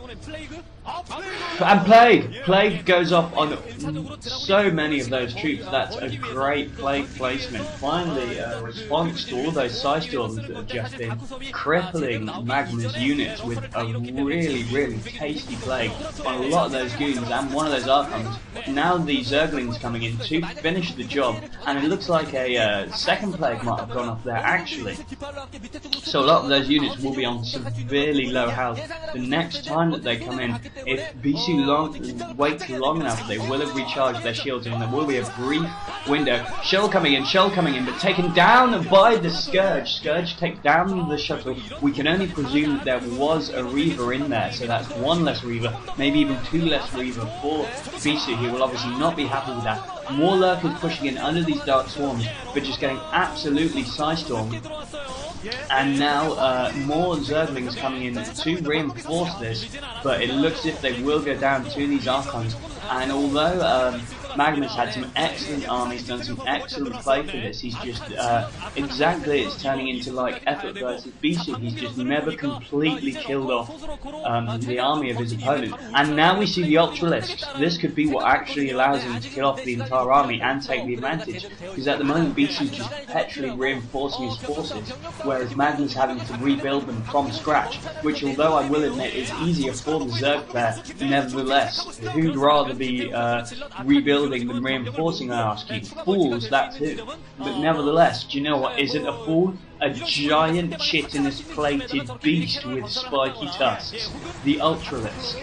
And Plague goes off on so many of those troops. That's a great Plague placement. Finally, a response to all those Psy Storms that have just been crippling maGma's units with a really tasty Plague on a lot of those goons and one of those Archons. Now the Zerglings coming in to finish the job, and it looks like a second Plague might have gone off there actually. So a lot of those units will be on severely low health the next time that they come in. If Bisu waits long enough, they will have recharged their shields, and there will be a brief window. Shell coming in, but taken down by the Scourge. Scourge take down the shuttle. We can only presume that there was a Reaver in there, so that's one less Reaver, maybe even two less Reaver for Bisu. He will obviously not be happy with that. More Lurkers pushing in under these Dark Swarms, but just getting absolutely Psy-stormed. And now more Zerglings coming in to reinforce this, but it looks as if they will go down to these Archons. And although maGma's had some excellent armies, done some excellent play for this, he's just exactly, it's turning into like effort versus Bisu. He's just never completely killed off the army of his opponent. And now we see the Ultralisks. This could be what actually allows him to kill off the entire army and take the advantage, because at the moment Bisu's just perpetually reinforcing his forces, whereas maGma's having to rebuild them from scratch, which, although I will admit is easier for the Zerg player, nevertheless, who'd rather be rebuilding than reinforcing, I ask you? Fools, that too. But nevertheless, do you know what isn't a fool? A giant chitinous plated beast with spiky tusks, the Ultralisk,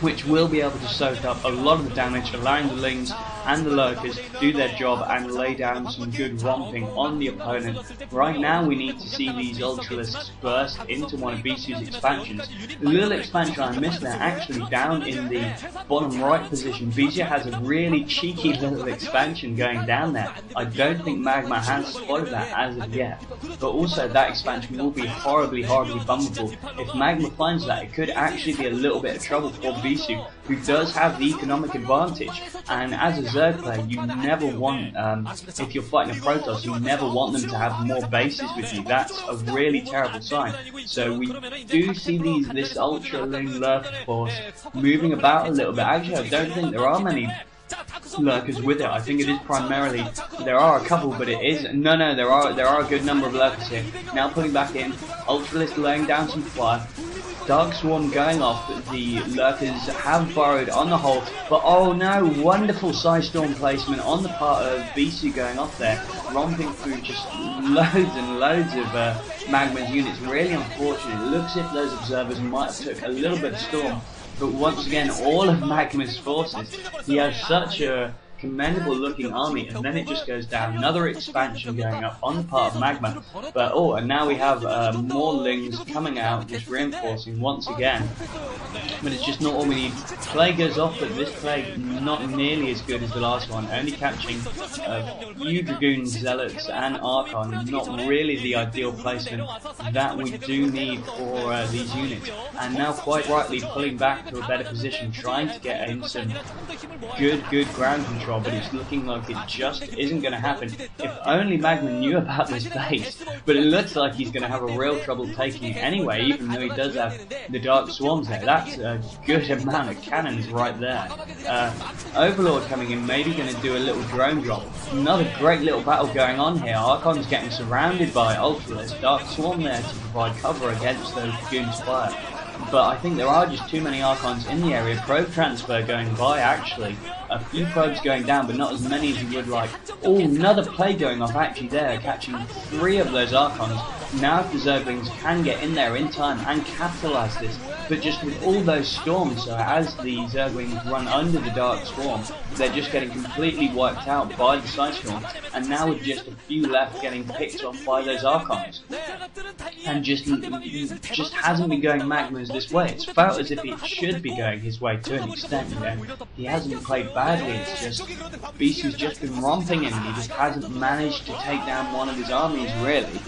which will be able to soak up a lot of the damage, allowing the Lings and the Lurkers do their job and lay down some good romping on the opponent. Right now we need to see these Ultralisks burst into one of Bisu's expansions. The little expansion I missed there, actually down in the bottom right position, Bisu has a really cheeky little expansion going down there. I don't think maGma has spotted that as of yet. But also that expansion will be horribly bumpable. If maGma finds that, it could actually be a little bit of trouble for Bisu, who does have the economic advantage. And as a Zerg player, you never want, if you're fighting a Protoss, you never want them to have more bases with you. That's a really terrible sign. So we do see this Ultraling Lurker force moving about a little bit. Actually, I don't think there are many Lurkers with it. I think it is primarily, there are a couple, but it is, no, there are a good number of Lurkers here. Now pulling back in, Ultralisk laying down some fire, Dark Swarm going off. The Lurkers have burrowed on the whole, but oh no, wonderful Psy-storm placement on the part of Bisu going off there, romping through just loads and loads of maGma's units. Really unfortunate. It looks as if those observers might have took a little bit of storm. But once again, all of maGma's forces, he has such a commendable looking army, and then it just goes down. Another expansion going up on the part of maGma. But oh, and now we have more Lings coming out, just reinforcing once again. But it's just not all we need. Plague goes off, but this Plague not nearly as good as the last one, only catching a few Dragoons, Zealots and Archon. Not really the ideal placement that we do need for these units. And now quite rightly pulling back to a better position, trying to get in some good ground control, but it's looking like it just isn't going to happen. If only maGma knew about this base, but it looks like he's going to have a real trouble taking it anyway, even though he does have the Dark Swarms there. That's a good amount of cannons right there. Overlord coming in, maybe going to do a little drone drop. Another great little battle going on here. Archon's getting surrounded by Ultralisk. Dark Swarm there to provide cover against those Dragoons' fire. But I think there are just too many Archons in the area. Probe transfer going by actually. A few probes going down, but not as many as you would like. Oh, another play going off actually there, catching 3 of those Archons. Now if the Zerglings can get in there in time and capitalise this, but just with all those storms, so as the Zerglings run under the Dark Swarm, they're just getting completely wiped out by the Psy-storm, and now with just a few left getting picked off by those Archons. And just hasn't been going maGma's this way. It's felt as if it should be going his way to an extent, you know. He hasn't played badly, it's just Bisu's just been romping him, he just hasn't managed to take down one of his armies really.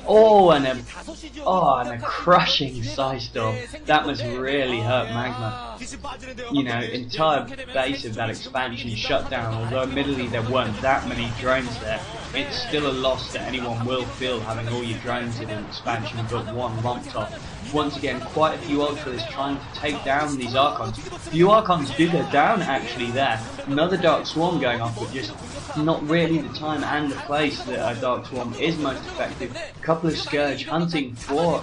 Oh, and a crushing Psy-storm. That must really hurt maGma. You know, entire base of that expansion shut down, although admittedly there weren't that many drones there. It's still a loss that anyone will feel, having all your drones in an expansion but one romped off. once again, quite a few Ultras trying to take down these Archons. A few Archons do go down actually there. Another Dark Swarm going off, but just not really the time and the place that a Dark Swarm is most effective. A couple of Scourge hunting for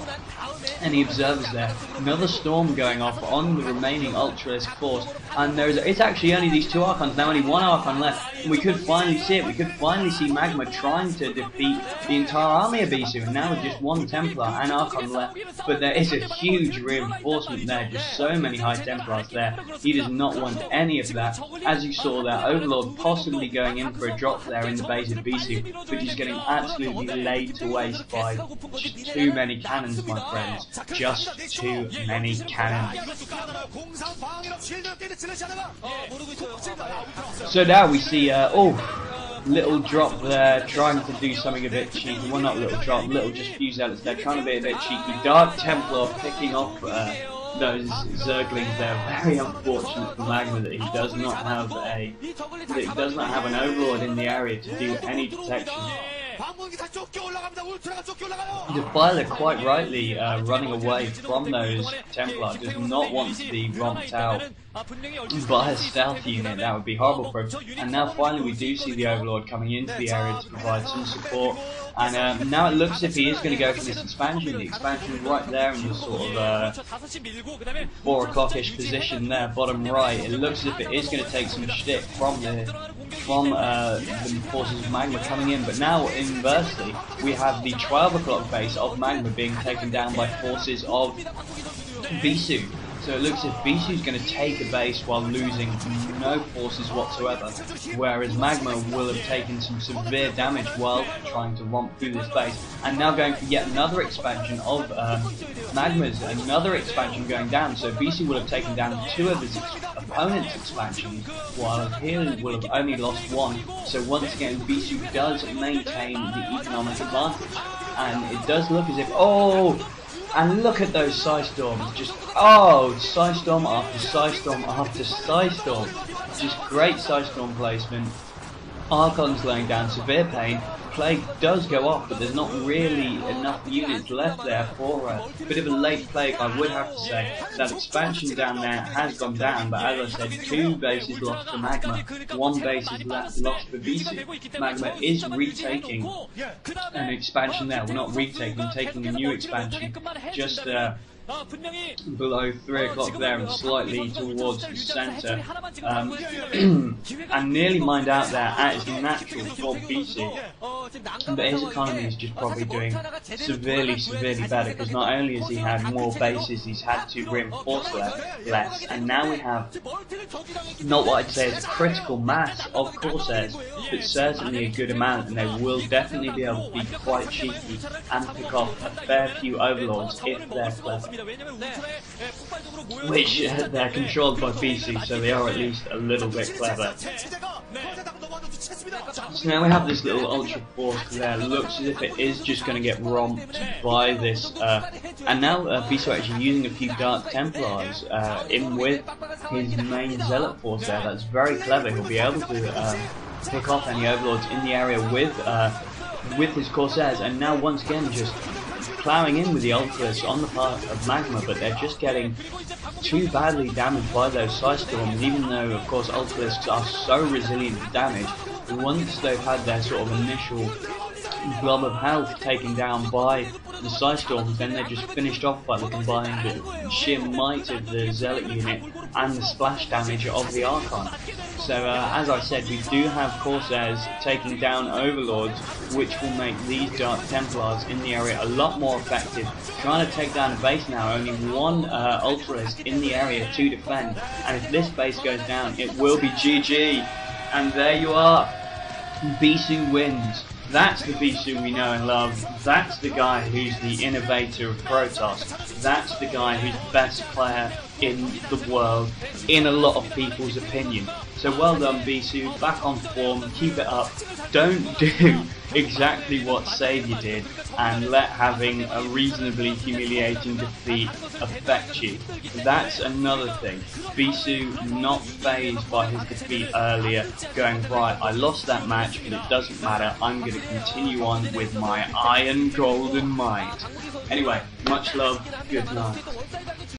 any observers there. Another Storm going off on the remaining Ultralisk force, and it's actually only these two Archons, now only one Archon left, and we could finally see it. We could finally see maGma trying to defeat the entire army of Bisu, and now with just one Templar and Archon left, but there is a huge reinforcement there, just so many High Templars there. He does not want any of that. As you saw there, Overlord possibly going in for a drop there in the base of Bisu, but he's getting absolutely laid to waste by just too many cannons, my friends. Just too many cannons. So now we see, little drop there, trying to do something a bit cheeky. Well, not little drop, little just few zealots there, trying to be a bit cheeky. Dark Templar picking off those Zerglings there. Very unfortunate for maGma that he does not have an Overlord in the area to do any protection. Defiler quite rightly running away from those Templar, does not want to be romped out by a stealth unit. That would be horrible for him. And now finally we do see the Overlord coming into the area to provide some support. And now it looks as if he is going to go for this expansion. The expansion right there in the sort of 4 o'clock-ish position there, bottom right. It looks as if it is going to take some shtick from the forces of maGma coming in. But now, inversely, we have the 12 o'clock base of maGma being taken down by forces of Bisu. So it looks as if Bisu is going to take a base while losing no forces whatsoever, whereas maGma will have taken some severe damage while trying to romp through this base. And now going for yet another expansion of maGma's, another expansion going down. So Bisu will have taken down 2 of his opponent's expansions, while he will have only lost 1. So once again, Bisu does maintain the economic advantage, and it does look as if and look at those Psystorms, just Psystorm after Psystorm after Psystorm. Just great Psystorm placement. Archon's laying down severe pain. Plague does go off, but there's not really enough units left there for a bit of a late Plague, I would have to say. That expansion down there has gone down, but as I said, 2 bases lost for maGma, 1 base is lost for Bisu. maGma is retaking an expansion there. Well, not retaking, taking a new expansion just below 3 o'clock there and slightly towards the centre, and nearly mined out there at his natural for Bisu. But his economy is just probably doing severely better, because not only has he had more bases, he's had to reinforce less, and now we have not what I'd say is a critical mass of Corsairs, but certainly a good amount, and they will definitely be able to be quite cheeky and pick off a fair few Overlords if they're clever. Which they're controlled by Bisu, so they are at least a little bit clever. So now we have this little Ultra Force there. Looks as if it is just going to get romped by this. And now Bisu actually using a few Dark Templars in with his main Zealot Force there. That's very clever. He'll be able to pick off any Overlords in the area with his Corsairs. And now once again just ploughing in with the Ultras on the part of maGma, but they're just getting too badly damaged by those Psystorms, even though of course Ultralisks are so resilient to damage. Once they've had their sort of initial blob of health taken down by the Psystorms, then they're just finished off by the combined sheer might of the Zealot unit and the splash damage of the Archon. So as I said, we do have Corsairs taking down Overlords, which will make these Dark Templars in the area a lot more effective. Trying to take down a base now, only 1 Ultralisk in the area to defend, and if this base goes down, it will be GG. And there you are, Bisu wins. That's the Bisu we know and love. That's the guy who's the innovator of Protoss. That's the guy who's the best player in the world, in a lot of people's opinion. So well done, Bisu, back on form, keep it up. Don't do exactly what Saviour did and let having a reasonably humiliating defeat affect you. That's another thing. Bisu not fazed by his defeat earlier, going, right, I lost that match, but it doesn't matter, I'm going to continue on with my iron golden might. Anyway, much love, good night.